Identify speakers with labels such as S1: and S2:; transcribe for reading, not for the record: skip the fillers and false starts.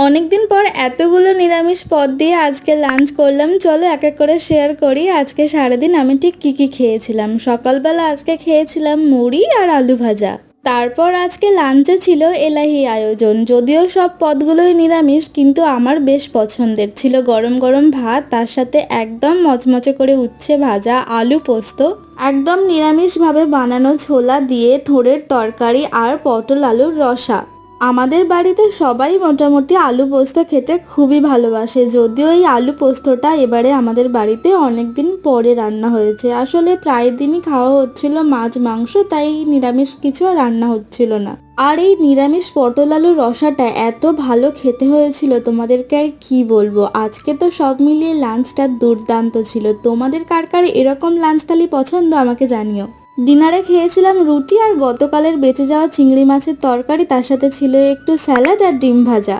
S1: অনেকদিন পর এতগুলো নিরামিষ পদ দিয়ে আজকে লাঞ্চ করলাম। চলো এক এক করে শেয়ার করি আজকে সারাদিন আমি ঠিক কি খেয়েছিলাম। সকালবেলা আজকে খেয়েছিলাম মুড়ি আর আলু ভাজা। তারপর আজকে লাঞ্চে ছিল এলাহি আয়োজন। যদিও সব পদগুলোই নিরামিষ, কিন্তু আমার বেশ পছন্দের ছিল গরম গরম ভাত, তার সাথে একদম মচমচে করে উচ্ছে ভাজা, আলু পোস্ত, একদম নিরামিষভাবে বানানো ছোলা দিয়ে থোড়ের তরকারি আর পটল আলুর রসা। আমাদের বাড়িতে সবাই মোটামুটি আলু পোস্ত খেতে খুবই ভালোবাসে। যদিও এই আলু পোস্তটা এবারে আমাদের বাড়িতে অনেক দিন পরে রান্না হয়েছে। আসলে প্রায় দিনই খাওয়া হচ্ছিল মাছ মাংস, তাই নিরামিষ কিছু আর রান্না হচ্ছিল না। আর এই নিরামিষ পটল আলুর রসাটা এত ভালো খেতে হয়েছিল, তোমাদেরকে আর কি বলবো। আজকে তো সব মিলিয়ে লাঞ্চটা দুর্দান্ত ছিল। তোমাদের কার কার এরকম লাঞ্চ থালি পছন্দ আমাকে জানিও। ডিনারে খেয়েছিলাম রুটি আর গতকালের বেঁচে যাওয়া চিংড়ি মাছের তরকারি, তার সাথে ছিল একটু স্যালাড আর ডিম ভাজা।